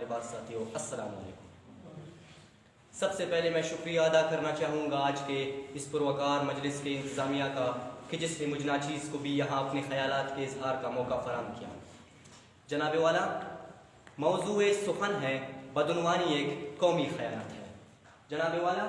بعد ساتھیوں السلام علیکم۔ سب سے پہلے میں شکریہ ادا کرنا چاہوں گا آج کے اس پروقار مجلس کے انتظامیہ کا کہ جس نے مجھ ناچیز کو بھی یہاں اپنے خیالات کے اظہار کا موقع فراہم کیا۔ جناب والا، موضوع سخن ہے، بدعنوانی ایک قومی خیانت ہے۔ جناب والا،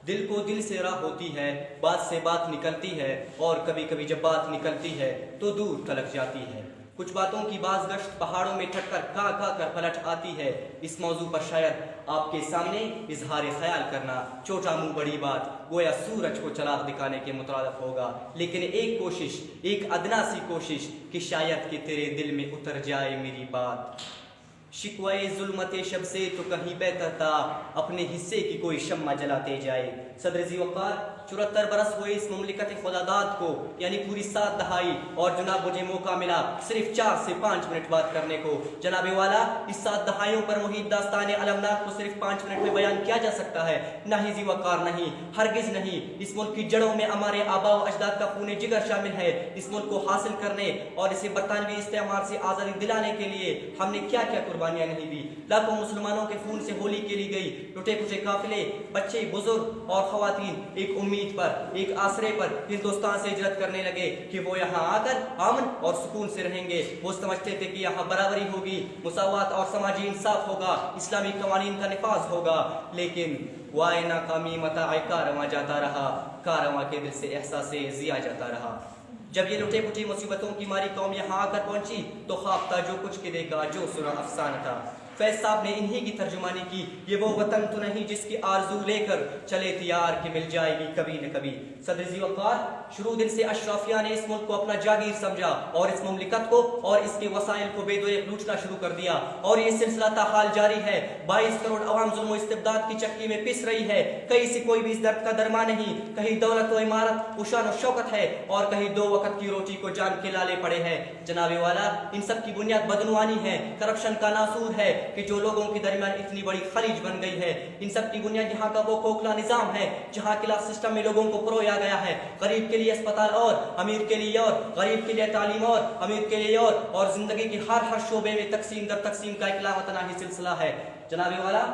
دل کو دل سے راہ ہوتی ہے، بات سے بات نکلتی ہے، اور کبھی کبھی جب بات نکلتی ہے تو دور تلک جاتی ہے۔ کچھ باتوں کی باز گشت پہاڑوں میں ٹھٹ کر کا کر پلٹ آتی ہے۔ اس موضوع پر شاید آپ کے سامنے اظہار خیال کرنا چھوٹا منہ بڑی بات، گویا سورج کو چراغ دکھانے کے مترادف ہوگا، لیکن ایک کوشش، ایک ادنا سی کوشش کہ شاید کہ تیرے دل میں اتر جائے میری بات۔ شکوائے ظلمت شب سے تو کہیں بہتر تھا اپنے حصے کی کوئی شمع جلاتے جائے۔ صدر ذی وقار، 74 برس ہوئے اس مملکت خداداد کو، یعنی پوری 7 دہائی، اور جناب مجھے موقع ملا صرف 4 سے 5 منٹ بات کرنے کو۔ جناب والا، اس 7 دہائیوں پر محیط داستان علمناک کو صرف 5 منٹ میں بیان کیا جا سکتا ہے؟ نہیں ذی وقار، نہیں، ہرگز نہیں۔ اس ملک کی جڑوں میں ہمارے آباء و اجداد کا خون جگر شامل ہے۔ اس ملک کو حاصل کرنے اور اسے برطانوی استعمار سے آزادی دلانے کے لیے ہم نے کیا کیا قربانیاں نہیں دی۔ لاکھوں مسلمانوں کے خون سے ہولی کھیلی گئی۔ ٹوٹے پھوٹے قافلے، بچے، بزرگ اور خواتین ایک امید پر، ایک آسرے پر ہندوستان سے ہجرت کرنے لگے کہ وہ یہاں آ کر امن اور سکون سے رہیں گے۔ وہ سمجھتے تھے کہ یہاں برابری ہوگی، مساوات اور سماجی انصاف ہوگا، اسلامی قوانین کا نفاذ ہوگا، لیکن وائے ناکامی متاع کارواں جاتا رہا، کارواں کے دل سے احساس ضیاء جاتا رہا۔ جب یہ لٹے پھٹی مصیبتوں کی ماری قوم یہاں آ کر پہنچی تو خواب تھا جو کچھ کے دیکھا، جو سنا افسانہ تھا۔ فیض صاحب نے انہی کی ترجمانی کی۔ یہ وہ وطن تو نہیں جس کی آرزو لے کر چلے تیار کہ مل جائے گی کبھی نہ کبھی۔ صدر ذی وقار، شروع دن سے اشرافیہ نے اس ملک کو اپنا جاگیر سمجھا اور اس مملکت کو اور اس کے وسائل کو بے دریغ لوٹنا شروع کر دیا، اور یہ سلسلہ تاحال جاری ہے۔ 22 کروڑ عوام ظلم و استبداد کی چکی میں پس رہی ہے۔ کہیں سے کوئی بھی اس درد کا درمان نہیں، کہیں دولت و عمارت و شان و شوکت ہے، اور کہیں 2 وقت کی روٹی کو جان کے لالے پڑے ہیں۔ جناب والا، ان سب کی بنیاد بدعنوانی ہے، کرپشن کا ناسور ہے کہ جو لوگوں کے درمیان اتنی بڑی خلیج بن گئی ہے۔ ان سب کی بنیاد یہاں کا وہ کھوکھلا نظام ہے جہاں کلاس سسٹم میں لوگوں کو پرویا گیا ہے۔ غریب کے لیے اسپتال اور، امیر کے لیے اور، غریب کے لیے تعلیم اور، امیر کے لیے اور زندگی کے ہر شعبے میں تقسیم در تقسیم کا ایک لاوطناہی سلسلہ ہے۔ جناب والا،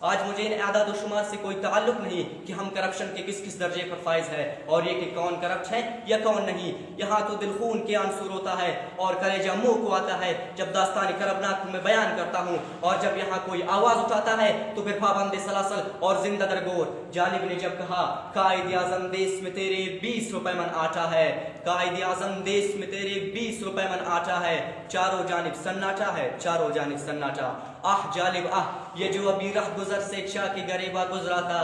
آج مجھے ان اعداد و شمار سے کوئی تعلق نہیں کہ ہم کرپشن کے کس کس درجے پر فائز ہے اور یہ کہ کون کرپٹ ہے یا کون نہیں۔ یہاں تو دل خون کے عنصر ہوتا ہے اور کلیجہ منہ کو آتا ہے جب داستان کربناک میں بیان کرتا ہوں، اور جب یہاں کوئی آواز اٹھاتا ہے تو پھر پابند سلاسل اور زندہ درگور۔ جانب نے جب کہا قائد اعظم دیس میں تیرے 20 روپے من آٹا ہے، قائد اعظم دیس میں تیرے 20 روپے من آٹا ہے، چاروں جانب سناٹا ہے، چاروں جانب سناٹا۔ آہ جالب آہ، یہ جو ابھی رہ گزر سے چاہ کے گریباں گزرا تھا،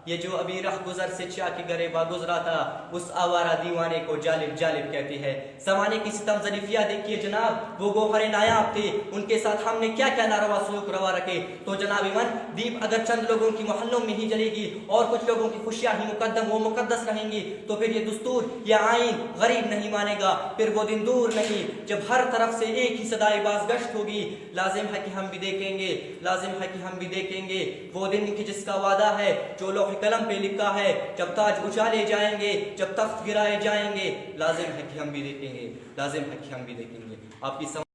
یہ جو ابھی رہ گزر سے چاہ کے گریباں گزرا تھا، اس آوارہ دیوانے کو جالب جالب کہتے ہیں۔ زمانے کی ستم ظریفیہ دیکھیے جناب، وہ گوہر نایاب تھے، ان کے ساتھ ہم نے کیا کیا ناروا سلوک روا رکھے۔ تو جناب ایمن، دیپ اگر چند لوگوں کی محلوں میں ہی جلے گی اور کچھ لوگوں کی خوشیاں ہی مقدم و مقدس رہیں گی تو پھر یہ دستور یا آئین غریب نہیں مانے گا، پھر وہ دن دور نہیں جب ہر طرف سے ایک ہی صدائے باز گشت ہوگی۔ لازم ہے کہ ہم بھی دیکھیں گے، لازم ہے کہ ہم بھی دیکھیں گے وہ دن کہ جس کا وعدہ ہے جو لوح قلم پہ لکھا ہے، جب تاج اچالے جائیں گے، جب تخت گرائے جائیں گے، لازم ہے کہ ہم بھی دیکھیں گے، لازم ہے کہ ہم بھی دیکھیں گے۔ آپ کی